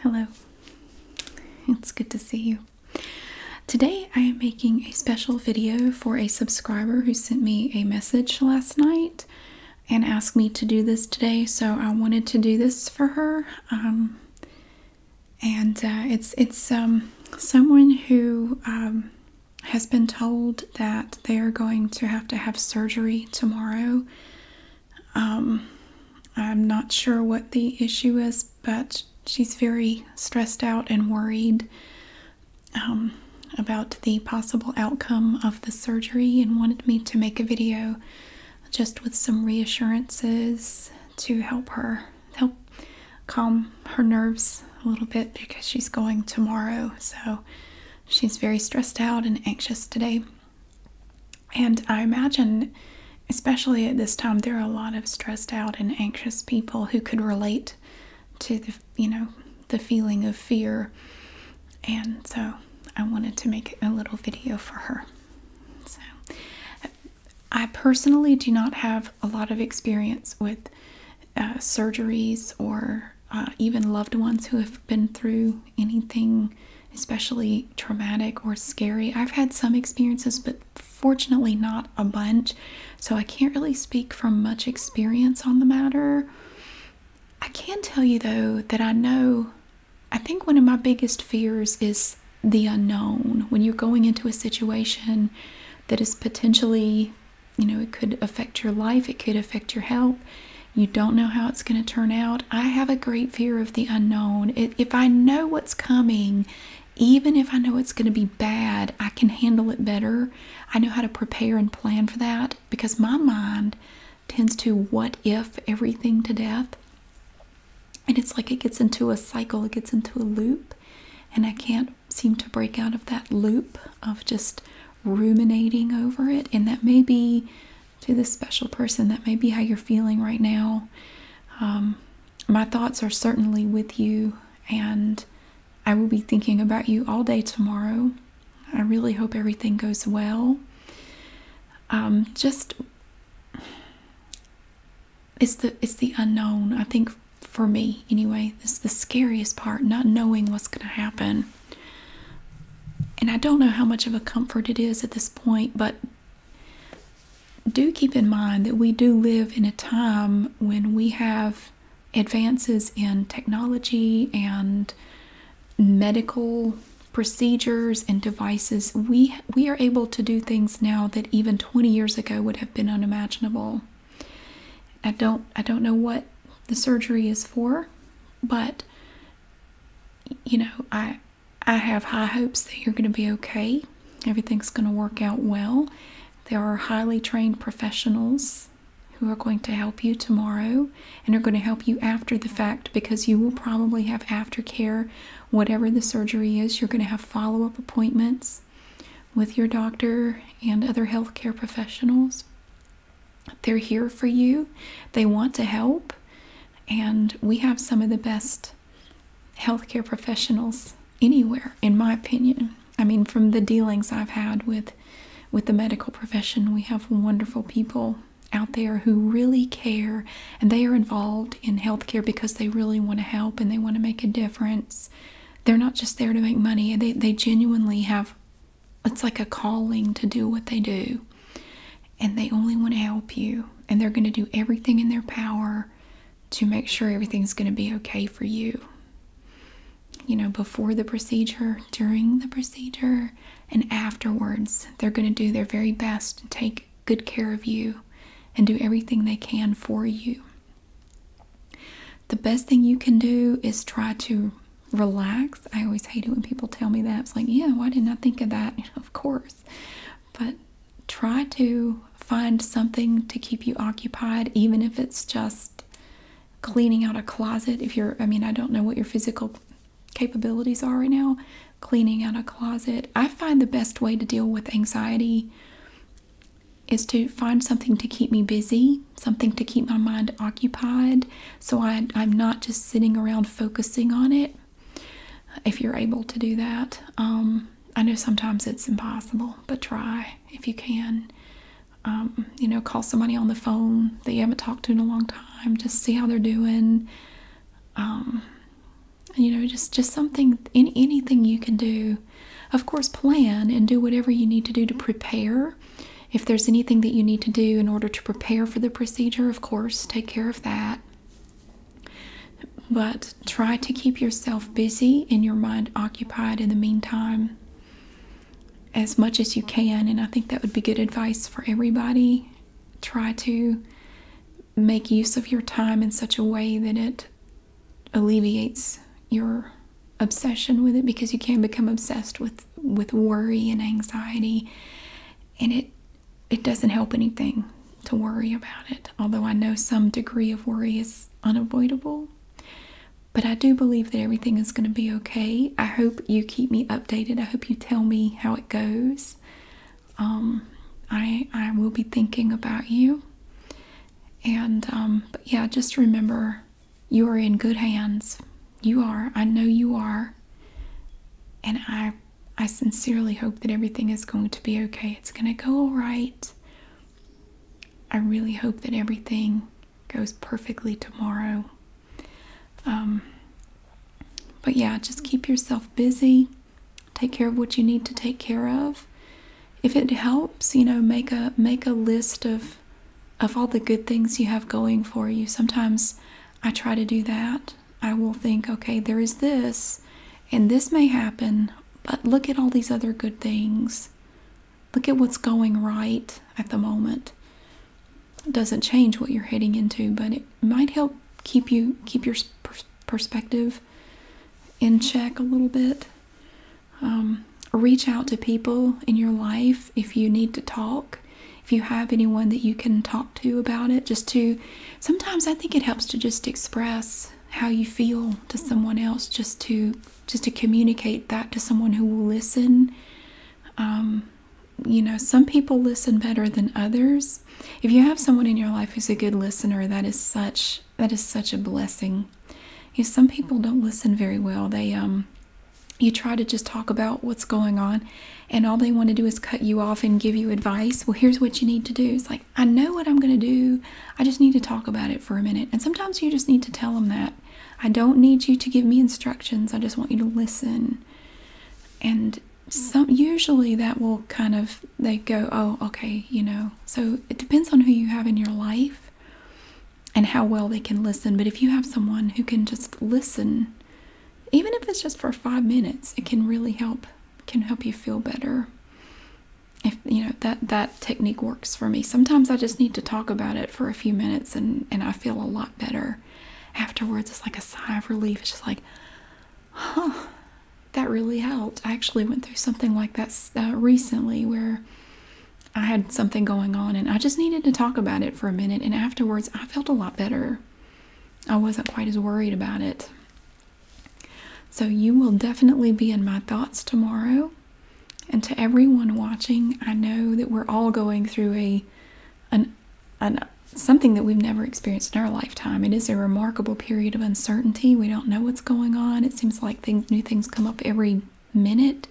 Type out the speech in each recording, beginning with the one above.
Hello, it's good to see you. Today I am making a special video for a subscriber who sent me a message last night and asked me to do this today, so I wanted to do this for her. It's someone who has been told that they are going to have surgery tomorrow. I'm not sure what the issue is, but she's very stressed out and worried about the possible outcome of the surgery and wanted me to make a video just with some reassurances to help calm her nerves a little bit because she's going tomorrow. So she's very stressed out and anxious today. And I imagine, especially at this time, there are a lot of stressed out and anxious people who could relate to the feeling of fear. And so I wanted to make a little video for her. So I personally do not have a lot of experience with surgeries or even loved ones who have been through anything especially traumatic or scary. I've had some experiences, but fortunately not a bunch, so I can't really speak from much experience on the matter. I can tell you though that I think one of my biggest fears is the unknown. When you're going into a situation that is potentially, it could affect your life, it could affect your health. You don't know how it's going to turn out. I have a great fear of the unknown. If I know what's coming, even if I know it's going to be bad, I can handle it better. I know how to prepare and plan for that because my mind tends to what if everything to death. And it's like it gets into a cycle, it gets into a loop, and I can't seem to break out of that loop of just ruminating over it. And that may be, to this special person, that may be how you're feeling right now. My thoughts are certainly with you, and I will be thinking about you all day tomorrow. I really hope everything goes well. It's the unknown. I think for me anyway, it's the scariest part, not knowing what's going to happen. And I don't know how much of a comfort it is at this point, but do keep in mind that we do live in a time when we have advances in technology and medical procedures and devices. We are able to do things now that even 20 years ago would have been unimaginable. I don't know what the surgery is for, but I have high hopes that you're going to be okay. Everything's going to work out well. There are highly trained professionals who are going to help you tomorrow and are going to help you after the fact, because you will probably have aftercare. Whatever the surgery is, you're going to have follow-up appointments with your doctor and other healthcare professionals. They're here for you. They want to help. And we have some of the best healthcare professionals anywhere, in my opinion. I mean, from the dealings I've had with the medical profession, we have wonderful people out there who really care, and they are involved in healthcare because they really want to help and they want to make a difference. They're not just there to make money. They genuinely have, it's like a calling to do what they do, and they only want to help you, and they're going to do everything in their power to make sure everything's going to be okay for you. Before the procedure, during the procedure, and afterwards, they're going to do their very best to take good care of you and do everything they can for you. The best thing you can do is try to relax. I always hate it when people tell me that. It's like, yeah, why didn't I think of that? Of course. But try to find something to keep you occupied, even if it's just cleaning out a closet. I don't know what your physical capabilities are right now. Cleaning out a closet. I find the best way to deal with anxiety is to find something to keep me busy, something to keep my mind occupied, so I'm not just sitting around focusing on it. If you're able to do that. I know sometimes it's impossible, but try if you can. Call somebody on the phone that you haven't talked to in a long time. Just see how they're doing. You know, just something, anything you can do. Of course, plan and do whatever you need to do to prepare. If there's anything that you need to do in order to prepare for the procedure, of course, take care of that. But try to keep yourself busy and your mind occupied in the meantime as much as you can. And I think that would be good advice for everybody. Try to make use of your time in such a way that it alleviates your obsession with it, because you can become obsessed with worry and anxiety, and it doesn't help anything to worry about it. Although I know some degree of worry is unavoidable, but I do believe that everything is going to be okay. I hope you keep me updated. I hope you tell me how it goes. I will be thinking about you. And but yeah, just remember, you are in good hands. You are. I know you are. And I sincerely hope that everything is going to be okay. It's going to go all right. I really hope that everything goes perfectly tomorrow. But yeah, just keep yourself busy. Take care of what you need to take care of. If it helps, you know, make a list of all the good things you have going for you. Sometimes I try to do that. I will think, okay, there is this, and this may happen, but look at all these other good things. Look at what's going right at the moment. It doesn't change what you're heading into, but it might help keep your perspective in check a little bit. Reach out to people in your life if you need to talk. If you have anyone that you can talk to about it, sometimes I think it helps to just express how you feel to someone else, just to communicate that to someone who will listen. You know, some people listen better than others. If you have someone in your life who's a good listener, that is such a blessing. You know, some people don't listen very well. You try to just talk about what's going on, and all they want to do is cut you off and give you advice. Well, here's what you need to do. It's like, I know what I'm going to do. I just need to talk about it for a minute. And sometimes you just need to tell them that. I don't need you to give me instructions. I just want you to listen. And usually that will they go, oh, okay, you know. So it depends on who you have in your life and how well they can listen. But if you have someone who can just listen, even if it's just for 5 minutes, it can really help you feel better. If you know that technique works for me. Sometimes I just need to talk about it for a few minutes, and I feel a lot better afterwards. It's like a sigh of relief. It's just like, huh, that really helped. I actually went through something like that recently, where I had something going on and I just needed to talk about it for a minute, and afterwards I felt a lot better. I wasn't quite as worried about it. So you will definitely be in my thoughts tomorrow. And to everyone watching, I know that we're all going through something that we've never experienced in our lifetime. It is a remarkable period of uncertainty. We don't know what's going on. It seems like new things come up every minute.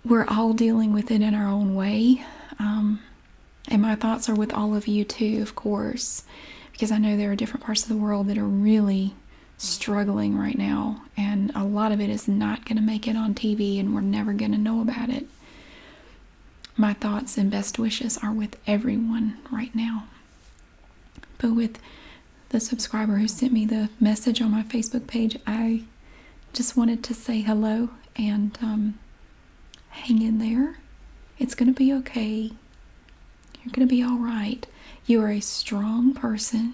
We're all dealing with it in our own way. And my thoughts are with all of you too, of course, because I know there are different parts of the world that are really struggling right now, and a lot of it is not going to make it on TV, and we're never going to know about it. My thoughts and best wishes are with everyone right now. But with the subscriber who sent me the message on my Facebook page, I just wanted to say hello and hang in there. It's going to be okay. You're going to be all right. You are a strong person.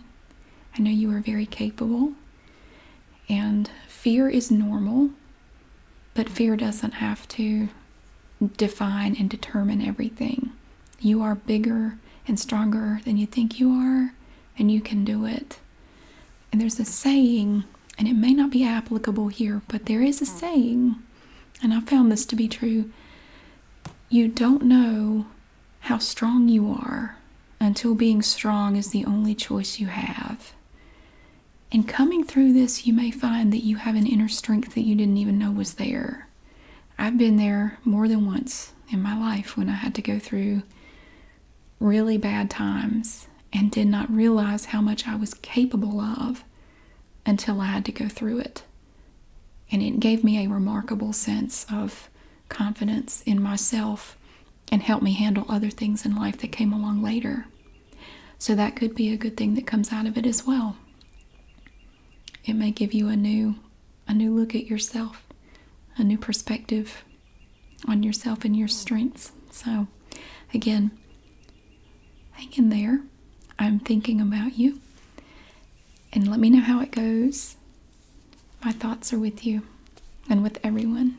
I know you are very capable. And fear is normal, but fear doesn't have to define and determine everything. You are bigger and stronger than you think you are, and you can do it. And there's a saying, and it may not be applicable here, but there is a saying, and I found this to be true. You don't know how strong you are until being strong is the only choice you have. And coming through this, you may find that you have an inner strength that you didn't even know was there. I've been there more than once in my life when I had to go through really bad times and did not realize how much I was capable of until I had to go through it. And it gave me a remarkable sense of confidence in myself and helped me handle other things in life that came along later. So that could be a good thing that comes out of it as well. It may give you a new look at yourself, a new perspective on yourself and your strengths. So again, hang in there. I'm thinking about you. And let me know how it goes. My thoughts are with you and with everyone.